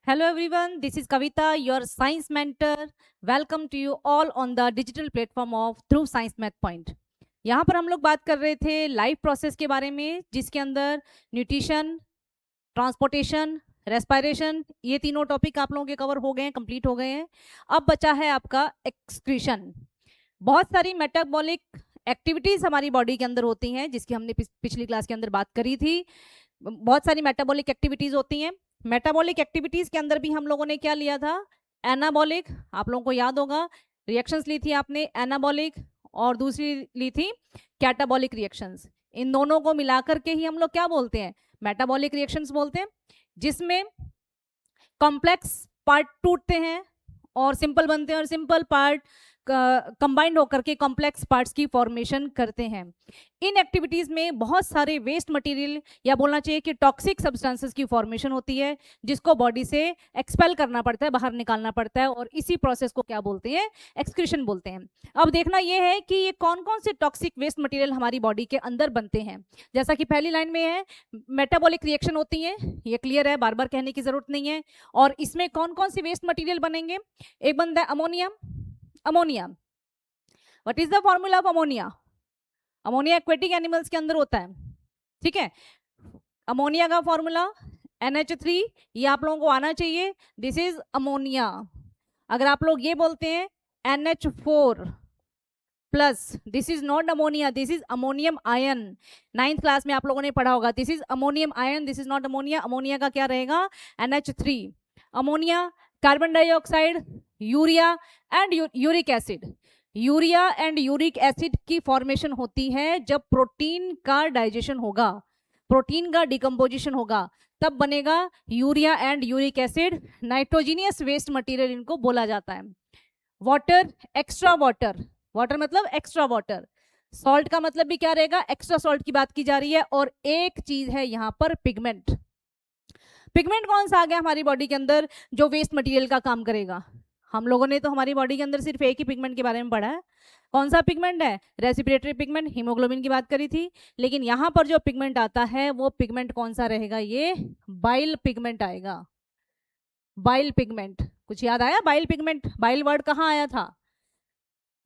Hello everyone, this is Kavita, your science mentor. Welcome to you all on the digital platform of Through Science Math Point. यहाँ पर हम लोग बात कर रहे थे लाइफ प्रोसेस के बारे में, जिसके अंदर न्यूट्रिशन, ट्रांसपोर्टेशन, रेस्पिरेशन, ये तीनों टॉपिक आप लोगों के कवर हो गए हैं, कंप्लीट हो गए हैं। अब बचा है आपका एक्सक्रीशन। बहुत सारी मेटाबॉलिक एक्टिविटीज हमारी बॉडी के अंदर होती हैं, जिसकी हमने पिछली क्लास के अंदर बात करी थी। बहुत सारी मेटाबॉलिक एक्टिविटीज होती हैं। मेटाबॉलिक एक्टिविटीज के अंदर भी हम लोगों ने क्या लिया था? एनाबॉलिक। आप लोगों को याद होगा, रिएक्शंस ली थी आपने एनाबॉलिक, और दूसरी ली थी कैटाबॉलिक रिएक्शंस। इन दोनों को मिलाकर के ही हम लोग क्या बोलते हैं? मेटाबॉलिक रिएक्शंस बोलते हैं, जिसमें कॉम्प्लेक्स पार्ट टूटते हैं और सिंपल बनते हैं, और सिंपल पार्ट कंबाइंड होकर के कॉम्प्लेक्स पार्ट्स की फॉर्मेशन करते हैं। इन एक्टिविटीज में बहुत सारे वेस्ट मटेरियल, या बोलना चाहिए कि टॉक्सिक सब्सटेंसेस की फॉर्मेशन होती है, जिसको बॉडी से एक्सपेल करना पड़ता है, बाहर निकालना पड़ता है, और इसी प्रोसेस को क्या बोलते हैं? एक्सक्रीशन बोलते हैं। अब देखना यह है कि ये कौन कौन से टॉक्सिक वेस्ट मटेरियल हमारी बॉडी के अंदर बनते हैं। जैसा कि पहली लाइन में है, मेटाबॉलिक रिएक्शन होती है, ये क्लियर है, बार बार कहने की जरूरत नहीं है। और इसमें कौन कौन से वेस्ट मटेरियल बनेंगे? एक बनता है ammonia. Ammonia, what is the formula of ammonia? Ammonia aquatic animals के अंदर होता है, ठीक है। अमोनिया का फॉर्मूला NH3, ये आप लोगों को आना चाहिए। This is ammonia. अगर आप लोग ये बोलते हैं NH4 plus, this is not ammonia, this is ammonium ion. 9th class में आप लोगों ने पढ़ा होगा, this is ammonium ion, this is not ammonia. Ammonia का क्या रहेगा? NH3। Ammonia, carbon dioxide, urea and uric acid. Urea and uric acid की फॉर्मेशन होती है जब प्रोटीन का डाइजेशन होगा, प्रोटीन का डिकम्पोजिशन होगा, तब बनेगा urea and uric acid. Nitrogenous waste material इनको बोला जाता है। वाटर, एक्स्ट्रा वाटर, वाटर मतलब एक्स्ट्रा वाटर। सॉल्ट का मतलब भी क्या रहेगा? एक्स्ट्रा सॉल्ट की बात की जा रही है। और एक चीज है यहाँ पर पिगमेंट। पिगमेंट कौन सा आ गया हमारी बॉडी के अंदर जो वेस्ट मटेरियल का काम करेगा? हम लोगों ने तो हमारी बॉडी के अंदर सिर्फ एक ही पिगमेंट के बारे में पढ़ा है। कौन सा पिगमेंट है? रेस्पिरेटरी पिगमेंट, हीमोग्लोबिन की बात करी थी। लेकिन यहाँ पर जो पिगमेंट आता है वो पिगमेंट कौन सा रहेगा? ये बाइल पिगमेंट आएगा। बाइल पिगमेंट, कुछ याद आया? बाइल पिगमेंट, बाइल वर्ड कहाँ आया था?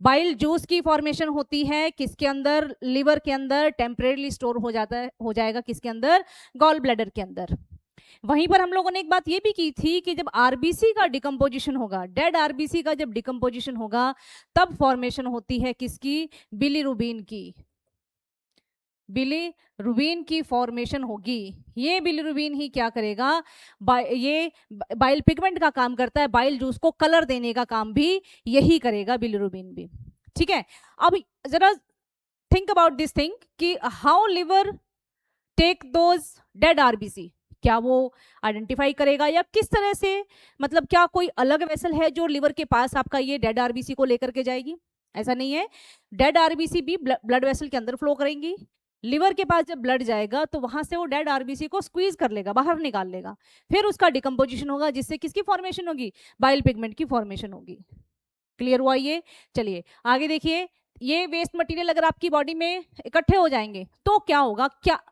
बाइल जूस की फॉर्मेशन होती है किसके अंदर? लिवर के अंदर टेम्परेरी स्टोर हो जाता है, हो जाएगा किसके अंदर? गॉल ब्लैडर के अंदर। वहीं पर हम लोगों ने एक बात ये भी की थी कि जब आरबीसी का डिकम्पोजिशन होगा, डेड आरबीसी का जब डिकम्पोजिशन होगा, तब फॉर्मेशन होती है किसकी? बिलीरुबिन की। बिलीरुबिन की फॉर्मेशन होगी। ये बिलीरुबिन ही क्या करेगा? ये बाइल पिगमेंट का काम करता है, बाइल जूस को कलर देने का काम भी यही करेगा बिलीरुबिन भी, ठीक है। अब जरा थिंक अबाउट दिस थिंग कि how liver take those dead RBC. क्या वो आइडेंटिफाई करेगा, या किस तरह से, मतलब क्या कोई अलग वेसल है जो लिवर के पास आपका ये डेड आरबीसी को लेकर के जाएगी? ऐसा नहीं है। डेड आरबीसी भी ब्लड वेसल के अंदर फ्लो करेंगी। लिवर के पास जब ब्लड जाएगा तो वहां से वो डेड आरबीसी को स्क्वीज कर लेगा, बाहर निकाल लेगा। फिर उसका डिकम्पोजिशन होगा, जिससे किसकी फॉर्मेशन होगी? बाइल पिगमेंट की फॉर्मेशन होगी। क्लियर हुआ ये? चलिए आगे देखिए। ये वेस्ट मटेरियल अगर आपकी बॉडी में इकट्ठे हो जाएंगे तो क्या होगा? क्या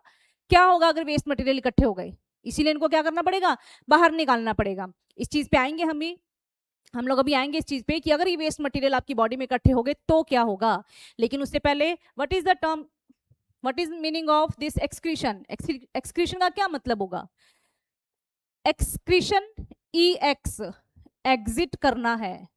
क्या होगा अगर वेस्ट मटेरियल इकट्ठे हो गए? इसीलिए इनको क्या करना पड़ेगा? बाहर निकालना पड़ेगा। इस चीज पे आएंगे हम लोग अभी आएंगे इस चीज पे कि अगर ये वेस्ट मटेरियल आपकी बॉडी में इकट्ठे हो गए तो क्या होगा। लेकिन उससे पहले what is the term, what is meaning of this excretion? Excretion का क्या मतलब होगा? एक्सक्रीशन, EX, एग्जिट करना है।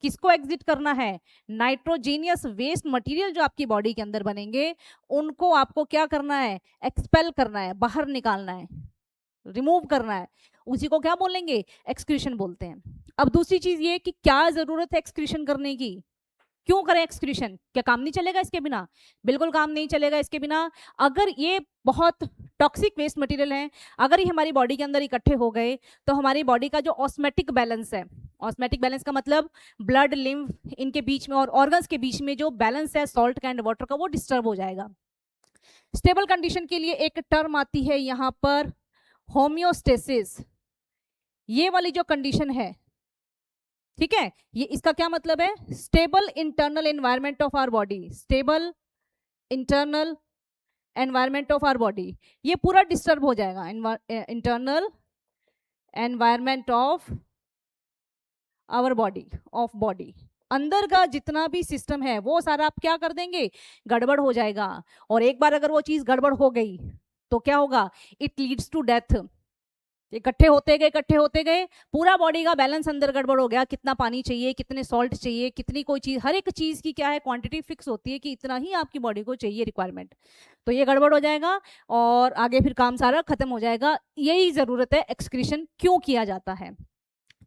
किसको एग्जिट करना है? नाइट्रोजीनियस वेस्ट मटेरियल जो आपकी बॉडी के अंदर बनेंगे, उनको आपको क्या करना है? एक्सपेल करना है, बाहर निकालना है, रिमूव करना है। उसी को क्या बोलेंगे? एक्सक्रीशन बोलते हैं। अब दूसरी चीज ये कि क्या जरूरत है एक्सक्रीशन करने की? क्यों करें एक्सक्रीशन? क्या काम नहीं चलेगा इसके बिना? बिल्कुल काम नहीं चलेगा इसके बिना। अगर ये बहुत टॉक्सिक वेस्ट मटेरियल हैं, अगर ये हमारी बॉडी के अंदर इकट्ठे हो गए तो हमारी बॉडी का जो ऑस्मेटिक बैलेंस है, ऑस्मेटिक बैलेंस का मतलब ब्लड, लिम्फ, इनके बीच में और ऑर्गन्स के बीच में जो बैलेंस है सॉल्ट का एंड वाटर का, वो डिस्टर्ब हो जाएगा। स्टेबल कंडीशन के लिए एक टर्म आती है यहाँ पर, होम्योस्टेसिस। ये वाली जो कंडीशन है, ठीक है, ये इसका क्या मतलब है? Stable internal environment of our body, stable internal environment of our body, ये पूरा डिस्टर्ब हो जाएगा। Internal environment of our body, of body, अंदर का जितना भी सिस्टम है वो सारा आप क्या कर देंगे, गड़बड़ हो जाएगा। और एक बार अगर वो चीज गड़बड़ हो गई तो क्या होगा, इट लीड्स टू डेथ। इकट्ठे होते गए पूरा बॉडी का बैलेंस अंदर गड़बड़ हो गया, कितना पानी चाहिए, कितने सॉल्ट चाहिए, कितनी कोई चीज, हर एक चीज की क्या है क्वांटिटी फिक्स होती है कि इतना ही आपकी बॉडी को चाहिए रिक्वायरमेंट, तो ये गड़बड़ हो जाएगा और आगे फिर काम सारा खत्म हो जाएगा। यही जरूरत है एक्सक्रीशन क्यों किया जाता है,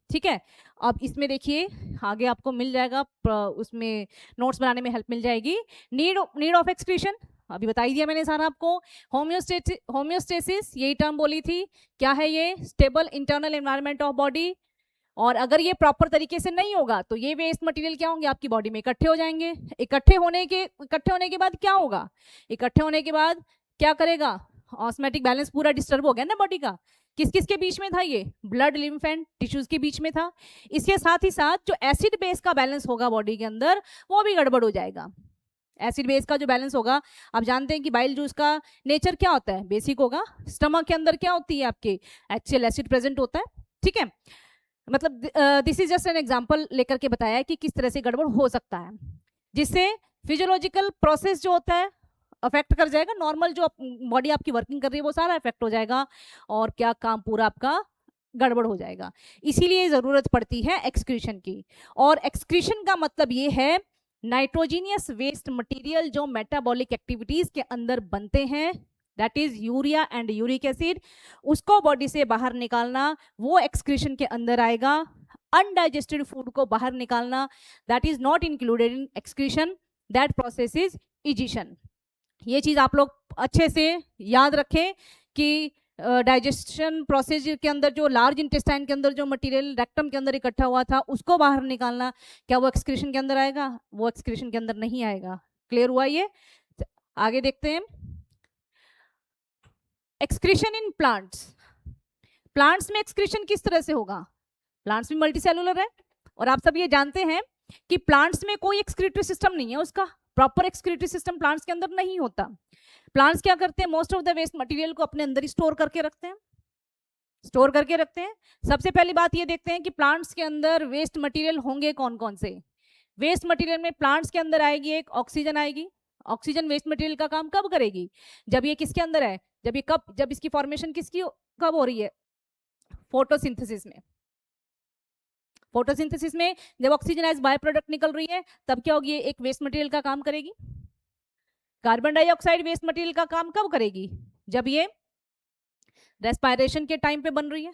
ठीक है। अब इसमें देखिए आगे आपको मिल जाएगा, उसमें नोट्स बनाने में हेल्प मिल जाएगी। नीड ऑफ एक्सक्रीशन अभी बता ही दिया मैंने सारा आपको। होम्योस्टेसिस यही टर्म बोली थी, क्या है ये, stable internal environment of body. और अगर ये प्रॉपर तरीके से नहीं होगा तो ये वेस्ट मटेरियल क्या होंगे, आपकी बॉडी में इकट्ठे हो जाएंगे। इकट्ठे होने के बाद क्या होगा, इकट्ठे होने के बाद क्या करेगा, ऑस्मेटिक बैलेंस पूरा डिस्टर्ब हो गया ना बॉडी का। किस किस के बीच में था ये, ब्लड, लिम्फ एंड टिश्यूज के बीच में था। इसके साथ ही साथ जो एसिड बेस का बैलेंस होगा बॉडी के अंदर वो भी गड़बड़ हो जाएगा। एसिड बेस का जो बैलेंस होगा, आप जानते हैं कि बाइल जूस का नेचर क्या होता है, बेसिक होगा। स्टमक के अंदर क्या होती है आपके, एक्चुअल एसिड प्रेजेंट होता है, ठीक है। मतलब this is just an example लेकर के बताया है कि किस तरह से गड़बड़ हो सकता है, जिससे फिजियोलॉजिकल प्रोसेस जो होता है अफेक्ट कर जाएगा। नॉर्मल जो बॉडी आपकी वर्किंग कर रही है वो सारा अफेक्ट हो जाएगा और क्या काम पूरा आपका गड़बड़ हो जाएगा। इसीलिए ज़रूरत पड़ती है एक्सक्रीशन की। और एक्सक्रीशन का मतलब ये है नाइट्रोजीनियस वेस्ट मटेरियल जो मेटाबॉलिक एक्टिविटीज के अंदर बनते हैं, that is urea and uric acid, उसको बॉडी से बाहर निकालना, वो एक्सक्रीशन के अंदर आएगा। अनडाइजेस्टेड फूड को बाहर निकालना, that is not included in excretion, that process is egestion. ये चीज आप लोग अच्छे से याद रखें कि डाइजेशन प्रोसेस के अंदर जो लार्ज इंटेस्टाइन के अंदर जो मटेरियल रेक्टम के अंदर इकट्ठा हुआ था उसको बाहर निकालना, क्या वो एक्सक्रीशन के अंदर आएगा, वो एक्सक्रीशन के अंदर नहीं आएगा। क्लियर हुआ ये, आगे देखते हैं। एक्सक्रीशन इन प्लांट्स, प्लांट्स में एक्सक्रीशन किस तरह से होगा, प्लांट्स में मल्टीसेलुलर है और आप सब ये जानते हैं कि प्लांट्स में कोई एक्सक्रीटरी सिस्टम नहीं है, उसका प्रॉपर एक्सक्रीटरी सिस्टम प्लांट्स के अंदर नहीं होता। प्लांट्स क्या करते हैं, most of the waste material को अपने अंदर ही स्टोर करके रखते हैं, सबसे पहली बात ये देखते हैं कि प्लांट्स के अंदर वेस्ट मटेरियल होंगे कौन कौन से। वेस्ट मटेरियल में प्लांट्स के अंदर आएगी एक ऑक्सीजन आएगी। ऑक्सीजन वेस्ट मटेरियल का काम कब करेगी, जब ये किसके अंदर है, जब इसकी फॉर्मेशन किसकी कब हो रही है, फोटोसिंथेसिस में। फोटोसिंथेसिस में जब ऑक्सीजन एज बाय प्रोडक्ट निकल रही है तब क्या होगी, एक वेस्ट मटेरियल का काम करेगी। कार्बन डाइऑक्साइड वेस्ट मटेरियल का काम कब करेगी, जब ये रेस्पिरेशन के टाइम पे बन रही है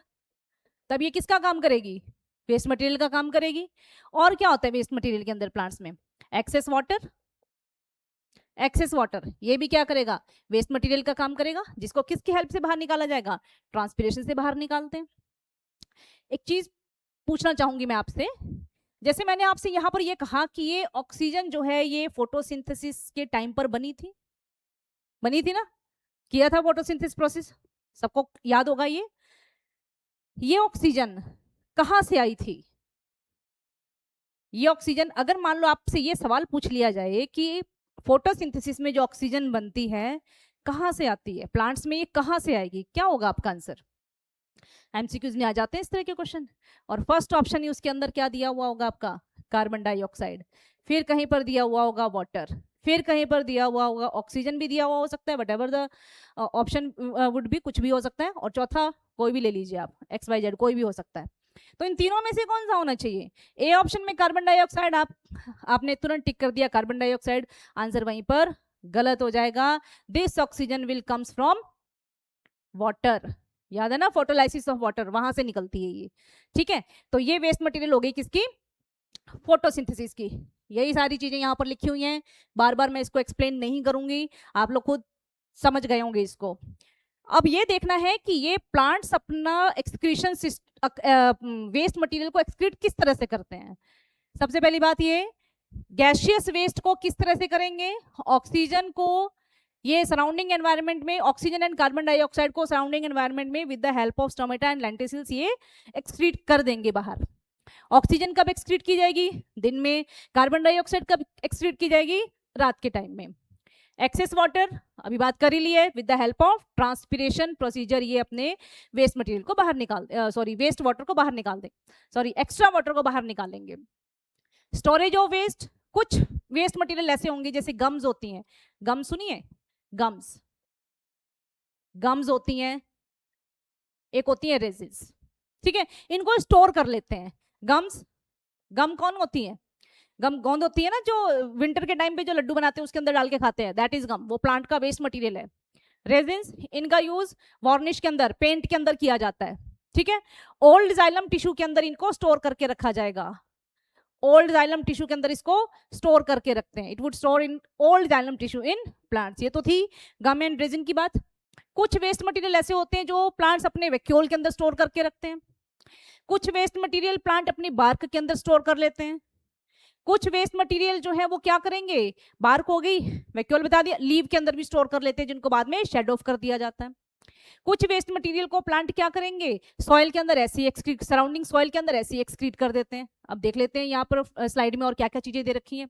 तब ये किसका काम करेगी, वेस्ट मटेरियल का काम करेगी। और क्या होता है वेस्ट मटेरियल के अंदर प्लांट्स में, एक्सेस वाटर, ये भी क्या करेगा, वेस्ट मटेरियल का काम करेगा, जिसको किसकी हेल्प से बाहर निकाला जाएगा, ट्रांसपिरेशन से बाहर निकालते हैं। एक चीज पूछना चाहूंगी मैं आपसे, जैसे मैंने आपसे यहाँ पर ये कहा कि ये ऑक्सीजन जो है ये फोटोसिंथेसिस के टाइम पर बनी थी ना, किया था फोटोसिंथेसिस प्रोसेस, सबको याद होगा। ये ऑक्सीजन कहाँ से आई थी, ये ऑक्सीजन, अगर मान लो आपसे ये सवाल पूछ लिया जाए कि फोटोसिंथेसिस में जो ऑक्सीजन बनती है कहाँ से आती है, प्लांट्स में ये कहाँ से आएगी, क्या होगा आपका आंसर। एमसीक्यूज में आ जाते हैं इस तरह के क्वेश्चन, और फर्स्ट ऑप्शन ही उसके अंदर क्या दिया हुआ होगा आपका, कार्बन डाइऑक्साइड, फिर कहीं पर दिया हुआ होगा वाटर, फिर कहीं पर दिया हुआ होगा ऑक्सीजन भी दिया हुआ हो सकता है, what ever the option would भी, कुछ भी हो सकता है, और चौथा कोई भी ले लीजिए आप, XYZ कोई भी हो सकता है। तो इन तीनों में से कौन सा होना चाहिए, ए ऑप्शन में कार्बन डाइऑक्साइड, आपने तुरंत टिक कर दिया कार्बन डाइऑक्साइड, आंसर वहीं पर गलत हो जाएगा। This oxygen will comes from water, याद है ना, फोटोलाइसिस ऑफ वाटर, वहां से निकलती है ये, ठीक है। तो ये वेस्ट मटेरियल हो गई किसकी, फोटोसिंथेसिस की। यही सारी चीजें यहाँ पर लिखी हुई हैं, बार बार मैं इसको एक्सप्लेन नहीं करूंगी, आप लोग खुद समझ गए होंगे इसको। अब ये देखना है कि ये प्लांट्स अपना एक्सक्रीशन वेस्ट मटेरियल को एक्सक्रीट किस तरह से करते हैं। सबसे पहली बात ये, गैसियस वेस्ट को किस तरह से करेंगे, ऑक्सीजन को ये सराउंडिंग एनवायरनमेंट में, ऑक्सीजन एंड कार्बन डाइऑक्साइड को सराउंडिंग एनवायरनमेंट में with the help of stomata and lenticels ये एक्सक्रीट कर देंगे बाहर। ऑक्सीजन कब एक्सक्रीट की जाएगी, दिन में, कार्बन डाइऑक्साइड कब एक्सक्रीट की जाएगी, रात के टाइम में। एक्सेस वाटर अभी बात कर ही ली है, with the help of transpiration procedure ये अपने वेस्ट मटेरियल को बाहर निकाल वेस्ट वाटर को बाहर निकाल दें, एक्स्ट्रा वाटर को बाहर निकालेंगे। स्टोरेज ऑफ वेस्ट, कुछ वेस्ट मटेरियल ऐसे होंगे जैसे गम्स होती हैं, गम्स सुनिए, गम्स होती हैं, एक होती है रेजिन्स, ठीक है, इनको स्टोर कर लेते हैं। गम कौन होती है? गम गोंद होती है ना, जो विंटर के टाइम पे जो लड्डू बनाते हैं उसके अंदर डाल के खाते हैं, दैट इज गम, वो प्लांट का वेस्ट मटेरियल है। रेजिन्स, इनका यूज वार्निश के अंदर, पेंट के अंदर किया जाता है, ठीक है। ओल्ड जाइलम टिश्यू के अंदर इनको स्टोर करके रखा जाएगा, ओल्ड जाइलम टिश्यू के अंदर इसको स्टोर करके रखते हैं, it would store in old xylem tissue in plants. ये तो थी गम एंड रेजिन की बात। कुछ वेस्ट मटेरियल ऐसे होते हैं जो प्लांट्स अपने वैक्यूल के अंदर स्टोर करके रखते हैं, कुछ वेस्ट मटेरियल प्लांट अपनी बार्क के अंदर स्टोर कर लेते हैं, कुछ वेस्ट मटेरियल जो है वो क्या करेंगे, बार्क हो गई, वैक्यूल बता दिया, लीव के अंदर भी स्टोर कर लेते हैं जिनको बाद में शेड ऑफ कर दिया जाता है। कुछ वेस्ट मटेरियल को प्लांट क्या करेंगे, सॉइल के अंदर ऐसे एक्सक्रीट, सराउंडिंग सॉइल के अंदर ऐसे एक्सक्रीट कर देते हैं। अब देख लेते हैं यहाँ पर स्लाइड में और क्या क्या चीजें दे रखी हैं।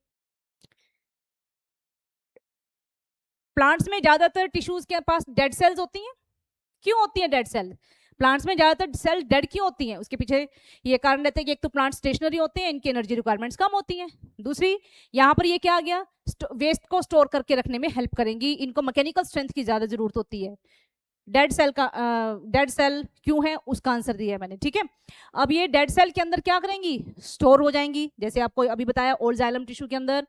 प्लांट्स में ज्यादातर टिश्यूज के पास डेड सेल्स होती हैं। क्यों होती है डेड सेल? प्लांट्स में ज्यादातर सेल डेड क्यों होती हैं? उसके पीछे ये कारण रहता है कि एक तो प्लांट स्टेशनरी होते हैं, इनकी एनर्जी रिक्वायरमेंट्स कम होती हैं, दूसरी यहाँ पर ये क्या आ गया, वेस्ट को स्टोर करके रखने में हेल्प करेंगी, इनको मैकेनिकल स्ट्रेंथ की ज्यादा जरूरत होती है। डेड सेल का डेड सेल क्यों है उसका आंसर दिया है मैंने, ठीक है। अब ये डेड सेल के अंदर क्या करेंगी, स्टोर हो जाएंगी, जैसे आपको अभी बताया ओल्ड जाइलम टिश्यू के अंदर।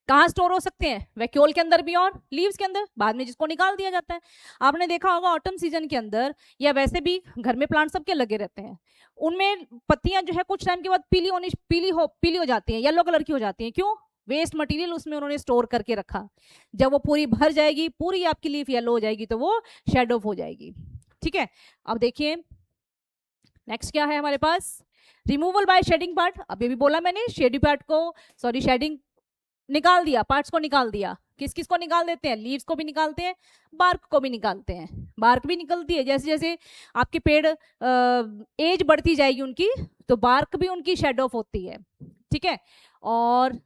कहाँ स्टोर हो सकते हैं, वैक्यूल के अंदर भी और लीव्स के अंदर, बाद में जिसको निकाल दिया जाता है। आपने देखा होगा ऑटम सीजन के अंदर या वैसे भी घर में प्लांट सबके लगे रहते हैं, उनमें पत्तियां जो है कुछ टाइम के बाद पीली हो जाती हैं, येलो कलर की हो जाती हैं। क्यों? वेस्ट मटेरियल उसमें उन्होंने स्टोर करके रखा, जब वो पूरी भर जाएगी, पूरी आपकी लीफ येलो हो जाएगी, तो वो शेड ऑफ हो जाएगी, ठीक है। अब देखिए नेक्स्ट क्या है हमारे पास, रिमूवल बाय शेडिंग पार्ट। अभी भी बोला मैंने, शेडिंग पार्ट को, शेडिंग निकाल दिया, पार्ट्स को निकाल दिया। किस किस को निकाल देते हैं, लीव्स को भी निकालते हैं, बार्क को भी निकालते हैं। बार्क भी निकलती है, जैसे जैसे आपके पेड़ एज बढ़ती जाएगी उनकी, तो बार्क भी उनकी शेड ऑफ होती है, ठीक है। और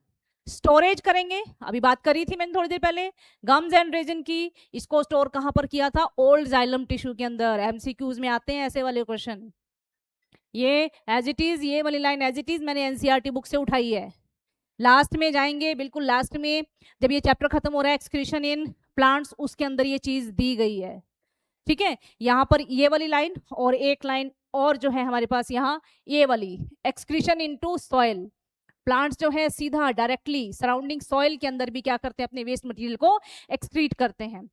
स्टोरेज करेंगे, अभी बात करी थी मैंने थोड़ी देर पहले गम्स एंड रेजिन की, इसको स्टोर कहां पर किया था, ओल्ड जाइलम टिश्यू के अंदर। एमसीक्यूज में आते हैं ऐसे वाले क्वेश्चन, ये एज इट इज, ये वाली लाइन एज इट इज मैंने एनसीईआरटी बुक से उठाई है। लास्ट में जाएंगे, बिल्कुल लास्ट में जब ये चैप्टर खत्म हो रहा है एक्सक्रीशन इन प्लांट्स, उसके अंदर ये चीज दी गई है, ठीक है। यहाँ पर ये वाली लाइन और एक लाइन और जो है हमारे पास यहाँ ये वाली, एक्सक्रीशन इनटू सॉइल। प्लांट्स जो है सीधा डायरेक्टली सराउंडिंग सॉइल के अंदर भी क्या करते हैं, अपने वेस्ट मटेरियल को एक्सक्रीट करते हैं।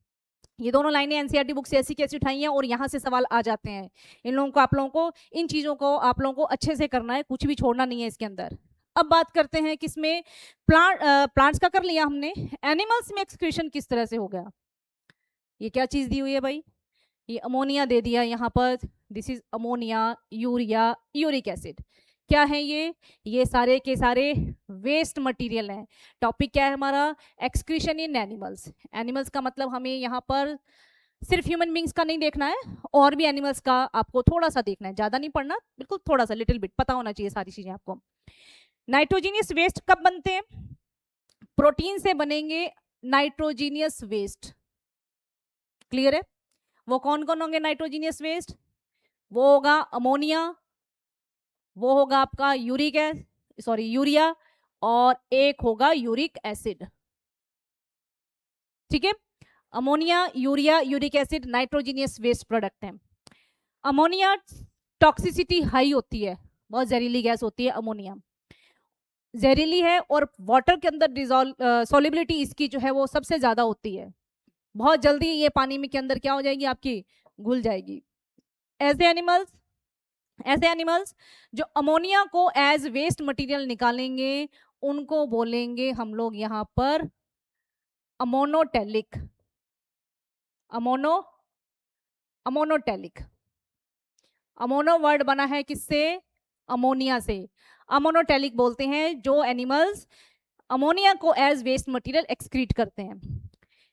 ये दोनों लाइनें एनसीईआरटी बुक से ऐसी कैसी उठाई हैं और यहाँ से सवाल आ जाते हैं। इन लोगों को, आप लोगों को इन चीजों को आप लोगों को अच्छे से करना है, कुछ भी छोड़ना नहीं है इसके अंदर। अब बात करते हैं किसमें, प्लांट्स का कर लिया हमने, एनिमल्स में एक्सक्रीशन किस तरह से हो गया। ये क्या चीज दी हुई है भाई, ये अमोनिया दे दिया यहाँ पर, this is ammonia, urea, uric acid. क्या है ये सारे के सारे वेस्ट मटेरियल हैं। टॉपिक क्या है हमारा, एक्सक्रीशन इन एनिमल्स। एनिमल्स का मतलब हमें यहाँ पर सिर्फ ह्यूमन बींग्स का नहीं देखना है, और भी एनिमल्स का आपको थोड़ा सा देखना है, ज्यादा नहीं पढ़ना, बिल्कुल थोड़ा सा, लिटिल बिट पता होना चाहिए सारी चीजें आपको। नाइट्रोजीनियस वेस्ट कब बनते हैं, प्रोटीन से बनेंगे नाइट्रोजीनियस वेस्ट, क्लियर है। वो कौन कौन होंगे नाइट्रोजीनियस वेस्ट, वो होगा अमोनिया, वो होगा आपका यूरिया, और एक होगा यूरिक एसिड, ठीक है। Ammonia, urea, uric acid nitrogenous waste product है। अमोनिया टॉक्सिसिटी हाई होती है, बहुत जहरीली गैस होती है अमोनिया, जहरीली है, और वाटर के अंदर सॉल्युबिलिटी इसकी जो है वो सबसे ज्यादा होती है, बहुत जल्दी ये पानी में के अंदर क्या हो जाएगी, आपकी घुल जाएगी। ऐसे एनिमल्स जो अमोनिया को एज वेस्ट मटेरियल निकालेंगे, उनको बोलेंगे हम लोग यहाँ पर अमोनोटेलिक। अमोनोटेलिक, अमोनो वर्ड बना है किससे, अमोनिया से। अमोनोटेलिक बोलते हैं जो एनिमल्स अमोनिया को एज वेस्ट मटेरियल एक्सक्रीट करते हैं।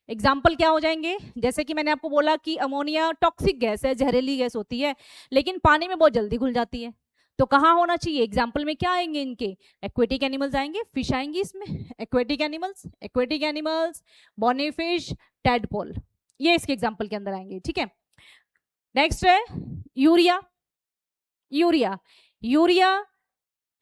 एग्जाम्पल क्या हो जाएंगे, जैसे कि मैंने आपको बोला कि अमोनिया टॉक्सिक गैस है, जहरीली गैस होती है, लेकिन पानी में बहुत जल्दी घुल जाती है, तो कहाँ होना चाहिए? एग्जाम्पल में क्या आएंगे इनके? एक्वेटिक एनिमल्स आएंगे, फिश आएंगी इसमें, aquatic animals, bony fish, tadpole, ये इसके एग्जाम्पल के अंदर आएंगे। ठीक है, नेक्स्ट है urea. Urea urea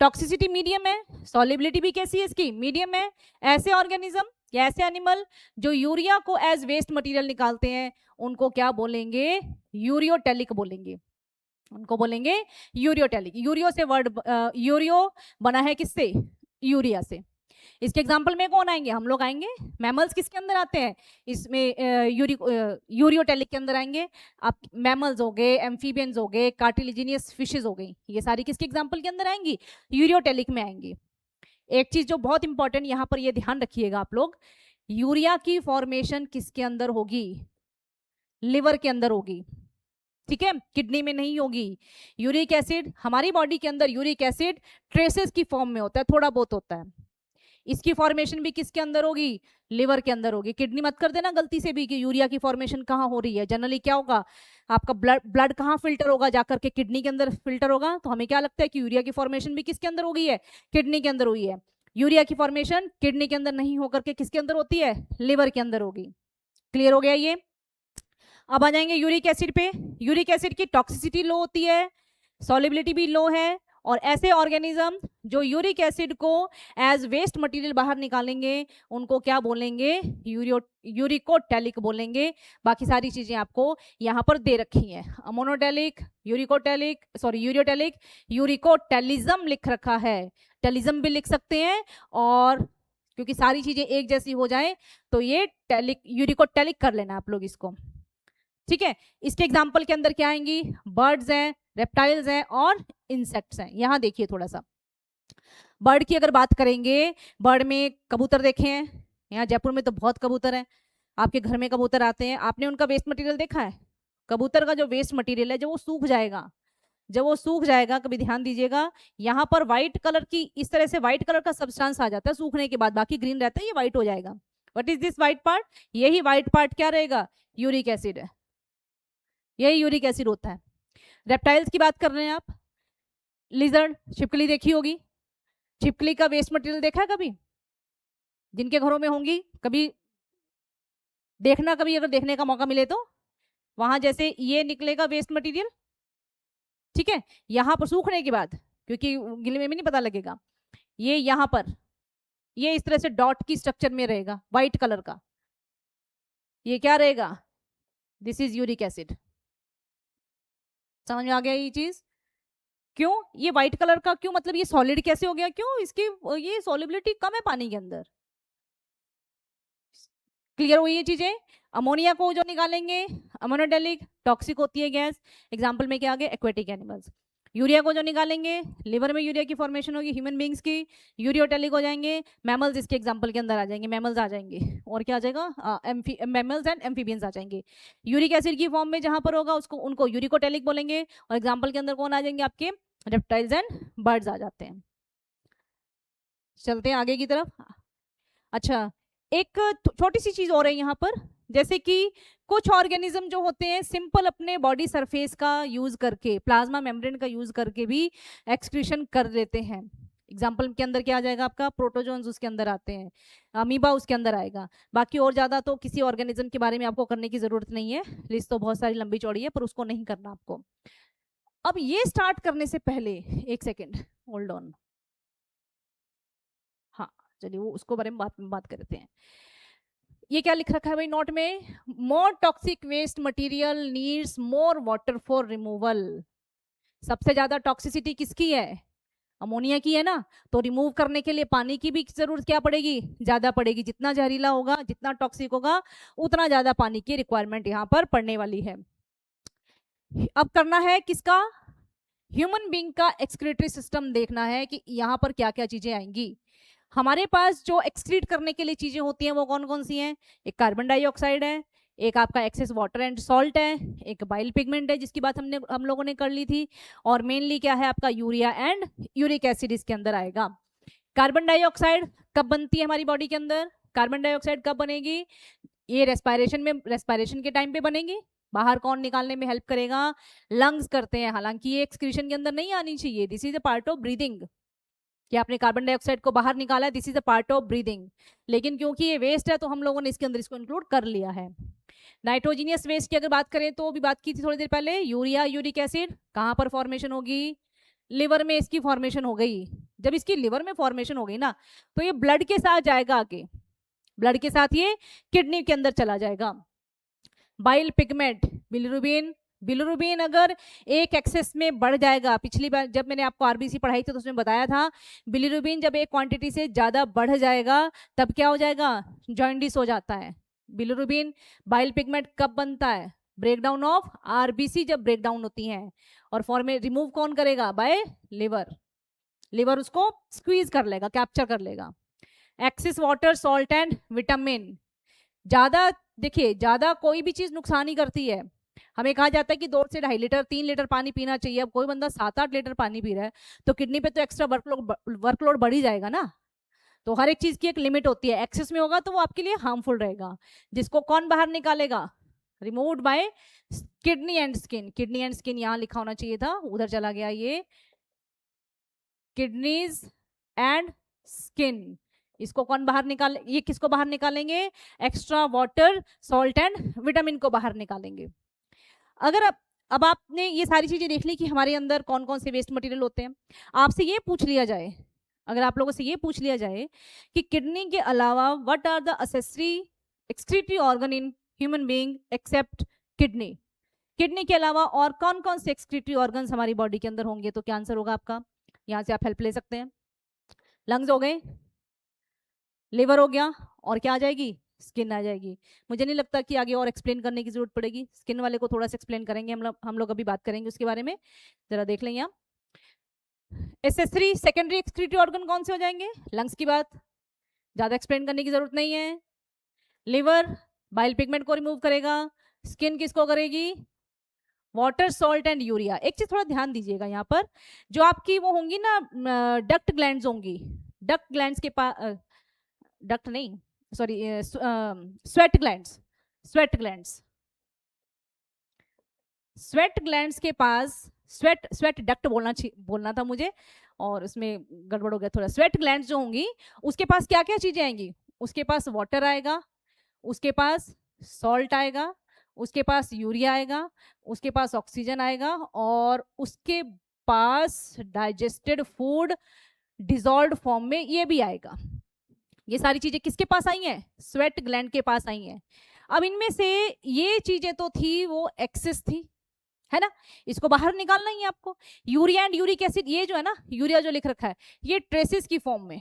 toxicity medium है, सॉल्युबिलिटी भी कैसी है इसकी? मीडियम है। ऐसे ऑर्गेनिज्म या ऐसे एनिमल जो यूरिया को एज वेस्ट मटेरियल निकालते हैं उनको क्या बोलेंगे? यूरियोटेलिक बोलेंगे, उनको बोलेंगे यूरियोटेलिक। यूरियो से वर्ड यूरियो बना है किससे? यूरिया से। इसके एग्जाम्पल में कौन आएंगे? हम लोग आएंगे। मैमल्स किसके अंदर आते हैं इसमें? यूरियोटेलिक के अंदर आएंगे। आप मैमल्स हो गए, एम्फीबियंस हो गए, कार्टिलिजिनियस फिशेज हो गई, ये सारी किसके एग्जाम्पल के अंदर आएंगी? यूरियोटेलिक में आएंगी। एक चीज जो बहुत इंपॉर्टेंट यहाँ पर ये ध्यान रखिएगा आप लोग, यूरिया की फॉर्मेशन किसके अंदर होगी? लिवर के अंदर होगी। ठीक है, किडनी में नहीं होगी। यूरिक एसिड हमारी बॉडी के अंदर, यूरिक एसिड ट्रेसेस की फॉर्म में होता है, थोड़ा बहुत होता है। इसकी फॉर्मेशन भी किसके अंदर होगी? लिवर के अंदर होगी। किडनी मत कर देना गलती से भी कि यूरिया की फॉर्मेशन कहाँ हो रही है। जनरली क्या होगा, आपका ब्लड कहाँ फिल्टर होगा? जाकर के किडनी के अंदर फिल्टर होगा। तो हमें क्या लगता है कि यूरिया की फॉर्मेशन भी किसके अंदर हो गई है? किडनी के अंदर हुई है। यूरिया की फॉर्मेशन किडनी के अंदर नहीं होकर के किसके अंदर होती है? लिवर के अंदर होगी। क्लियर हो गया ये? अब आ जाएंगे यूरिक एसिड पे। यूरिक एसिड की टॉक्सिसिटी लो होती है, सॉल्युबिलिटी भी लो है, और ऐसे ऑर्गेनिज्म जो यूरिक एसिड को एज वेस्ट मटेरियल बाहर निकालेंगे उनको क्या बोलेंगे? यूरिकोटेलिक बोलेंगे। बाकी सारी चीजें आपको यहाँ पर दे रखी हैं, अमोनोटेलिक, यूरियोटेलिक, यूरिकोटेलिज्म लिख रखा है, टेलिज्म भी लिख सकते हैं, और क्योंकि सारी चीजें एक जैसी हो जाए तो ये टेलिक, यूरिकोटेलिक कर लेना आप लोग इसको। ठीक है, इसके एग्जाम्पल के अंदर क्या आएंगी? बर्ड्स हैं, रेप्टाइल्स हैं और इंसेक्ट्स हैं। यहां देखिए थोड़ा सा, बर्ड की अगर बात करेंगे, बर्ड में कबूतर देखे हैं, यहाँ जयपुर में तो बहुत कबूतर हैं, आपके घर में कबूतर आते हैं, आपने उनका वेस्ट मटेरियल देखा है? कबूतर का जो वेस्ट मटेरियल है, जब वो सूख जाएगा, कभी ध्यान दीजिएगा, यहाँ पर व्हाइट कलर की, इस तरह से व्हाइट कलर का सब्सटेंस आ जाता है सूखने के बाद, बाकी ग्रीन रहता है, ये व्हाइट हो जाएगा। What is this white part? यही व्हाइट पार्ट क्या रहेगा? यूरिक एसिड है, यही यूरिक एसिड होता है। रेप्टाइल्स की बात कर रहे हैं आप, लिजर्ड, छिपकली देखी होगी, छिपकली का वेस्ट मटेरियल देखा है कभी? जिनके घरों में होंगी कभी देखना, कभी अगर देखने का मौका मिले तो, वहां जैसे ये निकलेगा वेस्ट मटेरियल। ठीक है, यहाँ पर सूखने के बाद, क्योंकि गिले में भी नहीं पता लगेगा, ये यहाँ पर ये इस तरह से डॉट की स्ट्रक्चर में रहेगा, व्हाइट कलर का, ये क्या रहेगा? This is uric acid. समझ में आ गया ये चीज? क्यों ये व्हाइट कलर का? क्यों, मतलब ये सॉलिड कैसे हो गया? क्यों? इसकी ये सॉल्युबिलिटी कम है पानी के अंदर। क्लियर हुई ये चीजें? अमोनिया को जो निकालेंगे, अमोनोडेलिक, टॉक्सिक होती है गैस। एग्जाम्पल में क्या आ गया? Aquatic animals. यूरिया को जो निकालेंगे, लिवर में यूरिया की फॉर्मेशन होगी ह्यूमन बींग्स की, यूरियोटेलिक हो जाएंगे। मैमल्स इसके एग्जाम्पल के अंदर आ जाएंगे, मैमल्स आ जाएंगे, और क्या आ जाएगा? मैमल्स एंड एम्फीबियंस आ जाएंगे। यूरिक एसिड की फॉर्म में जहां पर होगा उसको, उनको यूरिकोटेलिक बोलेंगे, और एग्जाम्पल के अंदर कौन आ जाएंगे? आपके रेप्टाइल्स एंड बर्ड्स आ जाते हैं। चलते हैं आगे की तरफ। अच्छा, एक छोटी सी चीज और है यहाँ पर, जैसे कि कुछ ऑर्गेनिज्म जो होते हैं सिंपल अपने बॉडी सरफेस का यूज करके, प्लाज्मा मेम्ब्रेन का यूज करके भी एक्सक्रीशन कर लेते हैं। एग्जाम्पल के अंदर क्या आ जाएगा आपका? प्रोटोजोन्स उसके अंदर आते हैं, अमीबा उसके अंदर आएगा। बाकी और ज्यादा तो किसी ऑर्गेनिज्म के बारे में आपको करने की जरूरत नहीं है, लिस्ट तो बहुत सारी लंबी चौड़ी है, पर उसको नहीं करना आपको। अब ये स्टार्ट करने से पहले एक सेकेंड होल्ड ऑन, हाँ चलिए वो उसको बारे में बात करते हैं। ये क्या लिख रखा है भाई नोट में? More toxic waste material needs more water for removal. सबसे ज्यादा टॉक्सिसिटी किसकी है? अमोनिया की है ना, तो रिमूव करने के लिए पानी की भी जरूरत क्या पड़ेगी? ज्यादा पड़ेगी। जितना जहरीला होगा, जितना टॉक्सिक होगा, उतना ज्यादा पानी की रिक्वायरमेंट यहाँ पर पड़ने वाली है। अब करना है किसका? ह्यूमन बीइंग का एक्सक्रीटरी सिस्टम देखना है कि यहाँ पर क्या क्या चीजें आएंगी। हमारे पास जो एक्सक्रीट करने के लिए चीजें होती हैं वो कौन कौन सी हैं? एक कार्बन डाइऑक्साइड है, एक आपका एक्सेस वाटर एंड सॉल्ट है, एक बाइल पिगमेंट है जिसकी बात हम लोगों ने कर ली थी, और मेनली क्या है आपका? यूरिया एंड यूरिक एसिड इसके अंदर आएगा। कार्बन डाइऑक्साइड कब बनती है हमारी बॉडी के अंदर? कार्बन डाइऑक्साइड कब बनेगी? ये रेस्पिरेशन के टाइम पे बनेगी, बाहर कौन निकालने में हेल्प करेगा? लंग्स करते हैं। हालांकि ये एक्सक्रीशन के अंदर नहीं आनी चाहिए, this is a part of breathing, कि आपने कार्बन डाइऑक्साइड को बाहर निकाला है, this is a part of breathing. लेकिन क्योंकि ये वेस्ट है तो हम लोगों ने इसके अंदर इसको इंक्लूड कर लिया है। नाइट्रोजीनियस वेस्ट की अगर बात करें तो भी बात की थी थोड़ी देर पहले, यूरिया यूरिक एसिड कहाँ पर फॉर्मेशन होगी? लिवर में इसकी फॉर्मेशन हो गई। जब इसकी लिवर में फॉर्मेशन हो गई ना, तो ये ब्लड के साथ जाएगा आगे, ब्लड के साथ ये किडनी के अंदर चला जाएगा। बाइल पिगमेंट, बिलिरुबिन, बिलिरुबिन अगर एक एक्सेस में बढ़ जाएगा, पिछली बार जब मैंने आपको आरबीसी पढ़ाई थी तो उसमें बताया था, बिलिरुबिन जब एक क्वांटिटी से ज़्यादा बढ़ जाएगा तब क्या हो जाएगा? जॉइंडिस हो जाता है। बिलिरुबिन बाइल पिगमेंट कब बनता है? ब्रेकडाउन ऑफ आरबीसी जब ब्रेकडाउन होती हैं, और फॉर्मे रिमूव कौन करेगा? Bye liver. लिवर उसको स्क्वीज कर लेगा, कैप्चर कर लेगा। Excess water, salt and vitamin, ज़्यादा देखिए ज़्यादा कोई भी चीज़ नुकसान ही करती है। हमें कहा जाता है कि 2 से 2.5 लीटर 3 लीटर पानी पीना चाहिए। अब कोई बंदा 7-8 लीटर पानी पी रहा है तो किडनी पे तो एक्स्ट्रा वर्कलोड बढ़ ही जाएगा ना। तो हर एक चीज़ की एक लिमिट होती है, एक्सेस में होगा तो वो आपके लिए हार्मफुल रहेगा, जिसको कौन बाहर निकालेगा? Removed by kidney and skin. Kidney and skin यहाँ लिखा होना चाहिए था, उधर चला गया ये, किडनीज एंड स्किन। इसको कौन बाहर निकाल, ये किसको बाहर निकालेंगे? Extra water, salt and vitamin को बाहर निकालेंगे। अगर अब आपने ये सारी चीजें देख ली कि हमारे अंदर कौन कौन से वेस्ट मटेरियल होते हैं, आपसे ये पूछ लिया जाए, अगर आप लोगों से ये पूछ लिया जाए कि किडनी के अलावा what are the accessory excretory organ in human being except kidney, kidney के अलावा और कौन कौन से एक्सक्रीटरी ऑर्गन्स हमारी बॉडी के अंदर होंगे, तो क्या आंसर होगा आपका? यहाँ से आप हेल्प ले सकते हैं। लंग्स हो गए, लिवर हो गया, और क्या आ जाएगी? स्किन आ जाएगी। मुझे नहीं लगता कि आगे और एक्सप्लेन करने की जरूरत पड़ेगी, स्किन वाले को थोड़ा सा एक्सप्लेन करेंगे हम लोग अभी बात करेंगे उसके बारे में, जरा देख लेंगे आप। एसेसरी सेकेंडरी एक्सक्रीटरी ऑर्गन कौन से हो जाएंगे? लंग्स की बात ज्यादा एक्सप्लेन करने की जरूरत नहीं है। लिवर बाइल पिगमेंट को रिमूव करेगा, स्किन किसको करेगी? Water, salt and urea. एक चीज थोड़ा ध्यान दीजिएगा यहाँ पर, जो आपकी वो होंगी ना डक्ट ग्लैंड्स होंगी, डक्ट ग्लैंड्स के पास, डक्ट नहीं sorry, sweat glands, sweat glands, sweat glands के पास, स्वेट डक्ट बोलना था मुझे और उसमें गड़बड़ हो गया थोड़ा। स्वेट ग्लैंड्स जो होंगी उसके पास क्या क्या चीजें आएंगी? उसके पास वाटर आएगा, उसके पास सॉल्ट आएगा, उसके पास यूरिया आएगा, उसके पास ऑक्सीजन आएगा, और उसके पास डाइजेस्टेड फूड डिजॉल्व्ड फॉर्म में ये भी आएगा। ये सारी चीजें किसके पास आई हैं? स्वेट ग्लैंड के पास आई हैं। अब इनमें से ये चीजें तो थी वो एक्सेस थी, है ना, इसको बाहर निकालना ही है आपको। यूरिया एंड यूरिक एसिड, ये जो है ना, यूरिया जो लिख रखा है ये ट्रेसेस की फॉर्म में,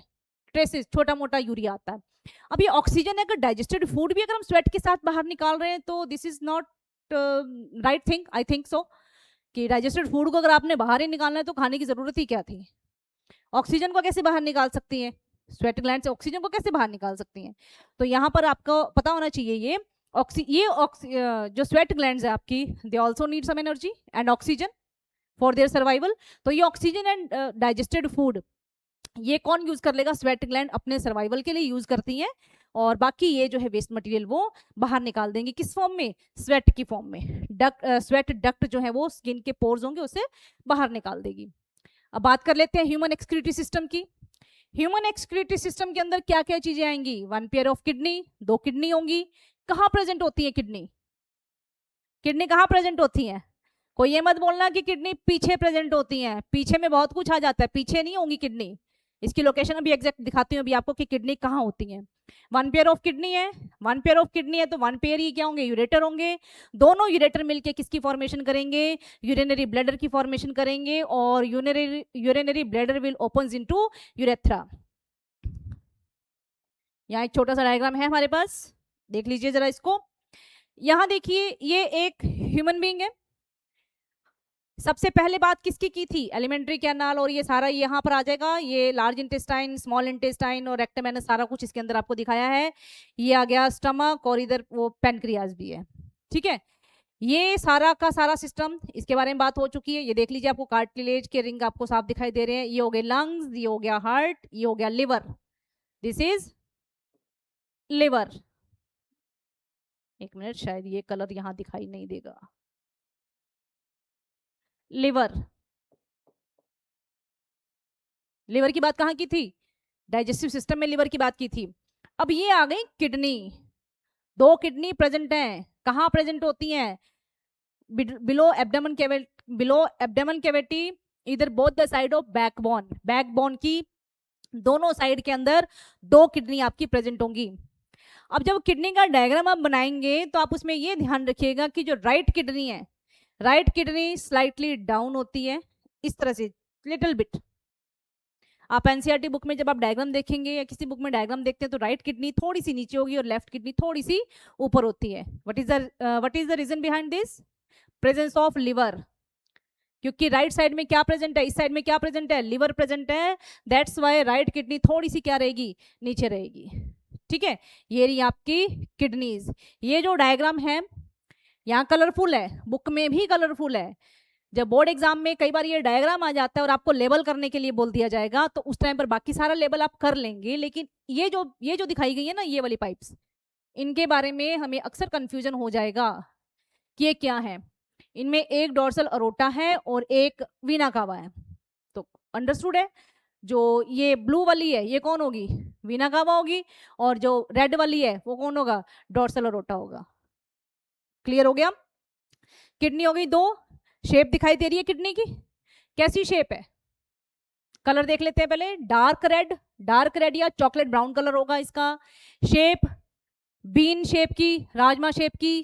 ट्रेसेस छोटा मोटा यूरिया आता है। अब ये ऑक्सीजन अगर डाइजेस्टेड फूड भी अगर हम स्वेट के साथ बाहर निकाल रहे हैं तो this is not right thing, I think so, कि डाइजेस्टेड फूड को अगर आपने बाहर ही निकालना है तो खाने की जरूरत ही क्या थी? ऑक्सीजन को कैसे बाहर निकाल सकती हैं? स्वेट ग्लैंड से ऑक्सीजन को कैसे बाहर निकाल सकती हैं? तो यहाँ पर आपको पता होना चाहिए ये जो स्वेट ग्लैंड्स है आपकी, they also need some energy and oxygen for their survival. तो ये ऑक्सीजन एंड डाइजेस्टेड फूड ये कौन यूज कर लेगा? स्वेट ग्लैंड अपने सर्वाइवल के लिए यूज करती हैं, और बाकी ये जो है वेस्ट मटेरियल वो बाहर निकाल देंगे। किस फॉर्म में? स्वेट की फॉर्म में। स्वेट डक्ट जो है वो स्किन के पोर्स होंगे उसे बाहर निकाल देगी। अब बात कर लेते हैं ह्यूमन एक्सक्रीटरी सिस्टम की। ह्यूमन एक्सक्रीटरी सिस्टम के अंदर क्या क्या चीजें आएंगी? 1 पेयर ऑफ किडनी, 2 किडनी होंगी। कहाँ प्रेजेंट होती है किडनी? किडनी कहाँ प्रेजेंट होती है? कोई ये मत बोलना कि किडनी पीछे प्रेजेंट होती है, पीछे में बहुत कुछ आ जाता है, पीछे नहीं होंगी किडनी। इसकी लोकेशन अभी एग्जैक्ट दिखाती हूँ अभी आपको कि किडनी कहाँ होती है। 1 पेयर ऑफ किडनी है, 1 पेयर ऑफ किडनी है तो 1 पेयर ही क्या होंगे? यूरेटर होंगे। दोनों यूरेटर मिलके किसकी फॉर्मेशन करेंगे? यूरिनरी ब्लैडर की फॉर्मेशन करेंगे, और urinary bladder will open into urethra. यहाँ एक छोटा सा डायग्राम है हमारे पास, देख लीजिए जरा इसको। यहाँ देखिए ये एक ह्यूमन बीइंग है। सबसे पहले बात किसकी की थी? एलिमेंट्री कैनाल, और ये सारा यहाँ पर आ जाएगा, ये लार्ज इंटेस्टाइन, स्मॉल इंटेस्टाइन और रेक्टम, मैंने सारा कुछ इसके अंदर आपको दिखाया है। ये आ गया स्टमक, और इधर वो पेनक्रियाज भी है, ठीक है। ये सारा का सारा सिस्टम, इसके बारे में बात हो चुकी है। ये देख लीजिए आपको कार्टिलेज के रिंग आपको साफ दिखाई दे रहे हैं। ये हो गए लंग्स, ये हो गया हार्ट, ये हो गया लिवर, दिस इज लिवर। एक मिनट, शायद ये कलर यहाँ दिखाई नहीं देगा। लिवर, लिवर की बात कहाँ की थी? डाइजेस्टिव सिस्टम में लिवर की बात की थी। अब ये आ गई किडनी। दो किडनी प्रेजेंट हैं, कहाँ प्रेजेंट होती हैं? Below abdomen cavity, below abdomen cavity, इधर both the side of backbone, backbone की दोनों साइड के अंदर दो किडनी आपकी प्रेजेंट होंगी। अब जब किडनी का डायग्राम आप बनाएंगे तो आप उसमें ये ध्यान रखिएगा कि जो राइट किडनी है, राइट किडनी स्लाइटली डाउन होती है इस तरह से, लिटिल बिट। आप एनसीईआरटी बुक में जब आप डायग्राम देखेंगे या किसी बुक में डायग्राम देखते हैं तो राइट किडनी थोड़ी सी नीचे होगी और लेफ्ट किडनी थोड़ी सी ऊपर होती है। What is the reason behind this? Presence of liver. क्योंकि राइट साइड में क्या प्रेजेंट है, इस साइड में क्या प्रेजेंट है? लिवर प्रेजेंट है। दैट्स वाई राइट किडनी थोड़ी सी क्या रहेगी? नीचे रहेगी। ठीक है, ये रही आपकी किडनीज। ये जो डायग्राम है यहाँ कलरफुल है, बुक में भी कलरफुल है। जब बोर्ड एग्जाम में कई बार ये डायग्राम आ जाता है और आपको लेबल करने के लिए बोल दिया जाएगा तो उस टाइम पर बाकी सारा लेबल आप कर लेंगे, लेकिन ये जो दिखाई गई है ना, ये वाली पाइप्स, इनके बारे में हमें अक्सर कंफ्यूजन हो जाएगा कि ये क्या है। इनमें एक डोर्सल अरोटा है और एक वीना कावा है। तो अंडरस्टूड है? जो ये ब्लू वाली है ये कौन होगी? वीना कावा होगी। और जो रेड वाली है वो कौन होगा? डोर्सल अरोटा होगा। क्लियर हो गया? किडनी हो गई दो। शेप दिखाई दे रही है किडनी की, कैसी शेप है? कलर देख लेते हैं पहले। डार्क रेड, डार्क रेड या चॉकलेट ब्राउन कलर होगा इसका। शेप बीन शेप की, राजमा शेप की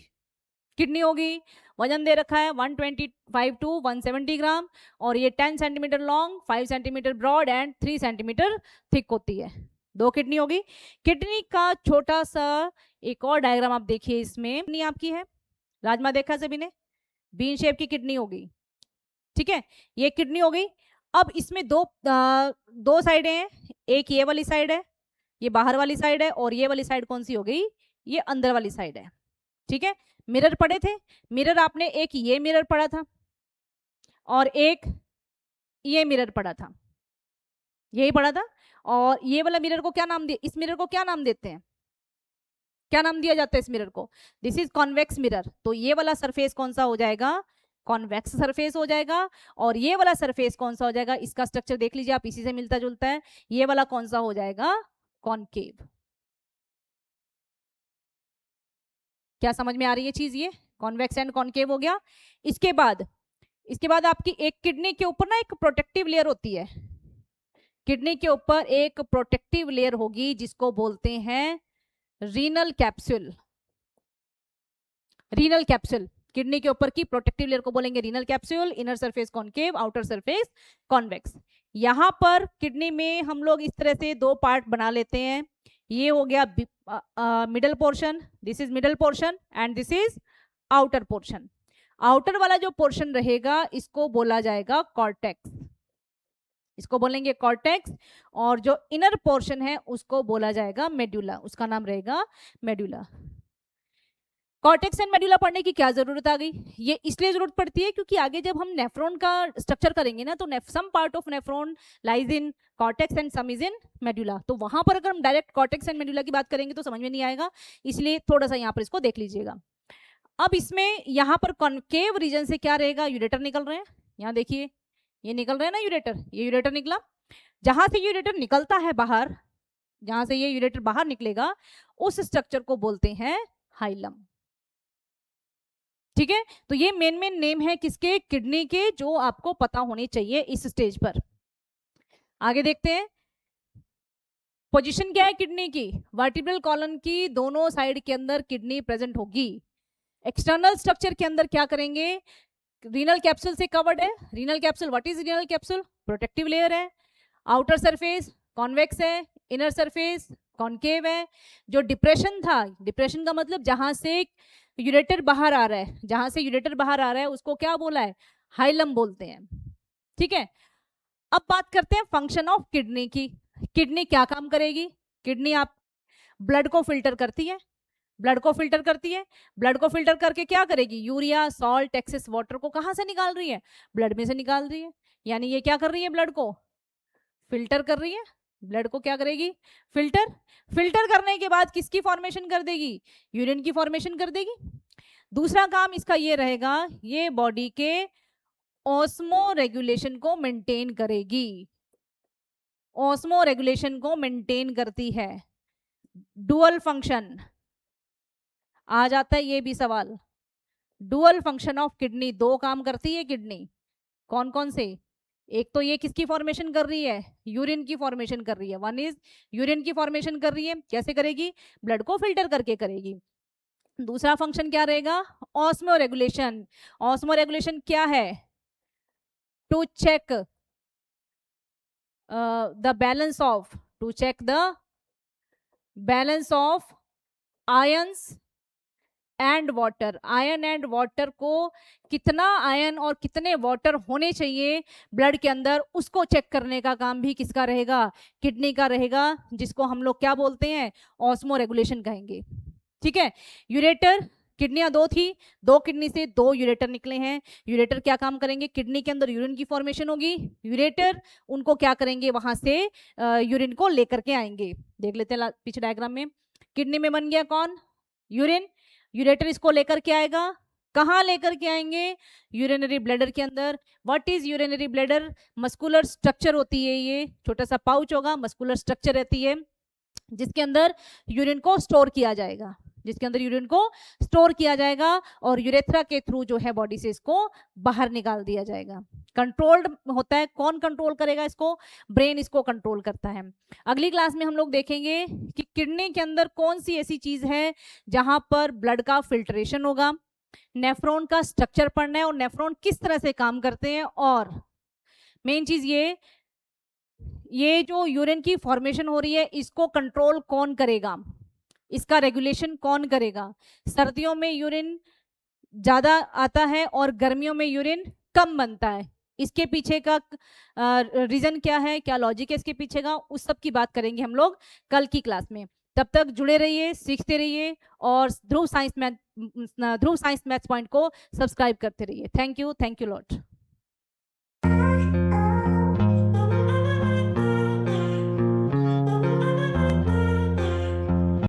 किडनी होगी। वजन दे रखा है 125 टू 170 ग्राम और ये 10 centimetre long, 5 centimetre broad and 3 centimetre thick होती है। दो किडनी होगी। किडनी का छोटा सा एक और डायग्राम आप देखिए, इसमें किडनी आपकी है, राजमा देखा सभी ने, बीन शेप की किडनी होगी। ठीक है, ये किडनी हो गई। अब इसमें दो साइडें हैं, एक ये वाली साइड है, ये बाहर वाली साइड है, और ये वाली साइड कौन सी हो गई? ये अंदर वाली साइड है। ठीक है, मिरर पड़े थे, मिरर आपने एक ये मिरर पड़ा था और एक ये मिरर पड़ा था, यही पड़ा था। और ये वाला मिरर को क्या नाम दिया? इस मिरर को क्या नाम देते हैं? क्या नाम दिया जाता है इस मिरर को? This is convex mirror. तो ये वाला सरफेस कौन सा हो जाएगा? कॉन्वेक्स सरफेस हो जाएगा। और ये वाला सरफेस कौन सा हो जाएगा? इसका स्ट्रक्चर देख लीजिए आप, इसी से मिलता जुलता है। ये वाला कौन सा हो जाएगा? कॉनकेव। क्या समझ में आ रही है चीज? ये कॉन्वेक्स एंड कॉनकेव हो गया। इसके बाद आपकी एक किडनी के ऊपर ना एक प्रोटेक्टिव लेयर होती है, किडनी के ऊपर एक प्रोटेक्टिव लेयर होगी जिसको बोलते हैं renal capsule. Renal capsule, kidney के ऊपर की प्रोटेक्टिव लेयर को बोलेंगे renal capsule. Inner surface concave, outer surface convex. यहाँ पर किडनी में हम लोग इस तरह से दो पार्ट बना लेते हैं। ये हो गया middle portion, this is middle portion and this is outer portion. Outer वाला जो पोर्शन रहेगा इसको बोला जाएगा कॉर्टेक्स, इसको बोलेंगे कॉर्टेक्स। और जो इनर पोर्शन है उसको बोला जाएगा मेडुला, उसका नाम रहेगा मेडुला। कॉर्टेक्स एंड मेडुला पढ़ने की क्या जरूरत आ गई? ये इसलिए जरूरत पड़ती है क्योंकि आगे जब हम नेफ्रॉन का स्ट्रक्चर करेंगे ना, तो some part of nephron lies in cortex and some is in medulla. तो वहां पर अगर हम डायरेक्ट कॉर्टेक्स एंड मेडुला की बात करेंगे तो समझ में नहीं आएगा, इसलिए थोड़ा सा यहाँ पर इसको देख लीजिएगा। अब इसमें यहाँ पर कॉनकेव रीजन से क्या रहेगा? यूरेटर निकल रहे हैं, यहाँ देखिए ये निकल रहे हैं ना यूरेटर, ये यूरेटर निकला। जहां से यूरेटर निकलता है बाहर, जहां से ये यूरेटर बाहर निकलेगा उस स्ट्रक्चर को बोलते हैं हाइलम। ठीक है, तो ये मेन नेम है किसके? किडनी के, जो आपको पता होने चाहिए इस स्टेज पर। आगे देखते हैं, पोजीशन क्या है किडनी की? वर्टिब्रल कॉलम की दोनों साइड के अंदर किडनी प्रेजेंट होगी। एक्सटर्नल स्ट्रक्चर के अंदर क्या करेंगे? रीनल कैप्सूल से कवर्ड है। Renal capsule, what is renal capsule? Protective layer है। आउटर सरफेस कॉन्वेक्स है, इनर सरफेस कॉनकेव है। जो डिप्रेशन था, डिप्रेशन का मतलब जहां से यूरेटर बाहर आ रहा है, जहां से यूरेटर बाहर आ रहा है उसको क्या बोला है? हाइलम बोलते हैं। ठीक है, अब बात करते हैं फंक्शन ऑफ किडनी की। किडनी क्या काम करेगी? किडनी आप ब्लड को फिल्टर करती है, ब्लड को फिल्टर करती है। ब्लड को फिल्टर करके क्या करेगी? यूरिया, सॉल्ट, एक्सेस वाटर को कहां से निकाल रही है? ब्लड में से निकाल रही है। यानी ये क्या कर रही है? ब्लड को फिल्टर कर रही है। ब्लड को क्या करेगी? फिल्टर। फिल्टर करने के बाद किसकी फॉर्मेशन कर देगी? यूरिन की फॉर्मेशन कर देगी। दूसरा काम इसका ये रहेगा, ये बॉडी के ऑस्मो रेगुलेशन को मेंटेन करेगी। ऑस्मो रेगुलेशन को मेंटेन करती है। डुअल फंक्शन आ जाता है, ये भी सवाल। डुअल फंक्शन ऑफ किडनी, दो काम करती है किडनी। कौन कौन से? एक तो ये किसकी फॉर्मेशन कर रही है? यूरिन की फॉर्मेशन कर रही है। वन इज यूरिन की फॉर्मेशन कर रही है, कैसे करेगी? ब्लड को फिल्टर करके करेगी। दूसरा फंक्शन क्या रहेगा? Osmo regulation. ऑस्मो रेगुलेशन क्या है? To check the balance of, to check the balance of ions and water. Ion and water को, कितना आयन और कितने वाटर होने चाहिए ब्लड के अंदर, उसको चेक करने का काम भी किसका रहेगा? किडनी का रहेगा, जिसको हम लोग क्या बोलते हैं? ऑस्मो रेगुलेशन कहेंगे। ठीक है। यूरेटर, किडनियां दो थी, दो किडनी से दो यूरेटर निकले हैं। यूरेटर क्या काम करेंगे? किडनी के अंदर यूरिन की फॉर्मेशन होगी, यूरेटर उनको क्या करेंगे? वहां से यूरिन को लेकर के आएंगे। देख लेते हैं पीछे डायग्राम में। किडनी में बन गया कौन? यूरिन। यूरेटर इसको लेकर के आएगा, कहाँ लेकर के आएंगे? यूरिनरी ब्लैडर के अंदर। What is urinary bladder? Muscular structure होती है, ये छोटा सा पाउच होगा, मस्कुलर स्ट्रक्चर रहती है, जिसके अंदर यूरिन को स्टोर किया जाएगा, जिसके अंदर यूरिन को स्टोर किया जाएगा और यूरेथ्रा के थ्रू जो है बॉडी से इसको बाहर निकाल दिया जाएगा। कंट्रोल्ड होता है। कौन कंट्रोल करेगा इसको? ब्रेन इसको कंट्रोल करता है। अगली क्लास में हम लोग देखेंगे कि किडनी के अंदर कौन सी ऐसी चीज है जहां पर ब्लड का फिल्ट्रेशन होगा, नेफ्रॉन का स्ट्रक्चर पढ़ना है और नेफ्रॉन किस तरह से काम करते हैं, और मेन चीज ये जो यूरिन की फॉर्मेशन हो रही है इसको कंट्रोल कौन करेगा, इसका रेगुलेशन कौन करेगा। सर्दियों में यूरिन ज्यादा आता है और गर्मियों में यूरिन कम बनता है, इसके पीछे का रीजन क्या है, क्या लॉजिक है इसके पीछे का, उस सब की बात करेंगे हम लोग कल की क्लास में। तब तक जुड़े रहिए, सीखते रहिए और ध्रुव साइंस मैथ पॉइंट को सब्सक्राइब करते रहिए। Thank you lot.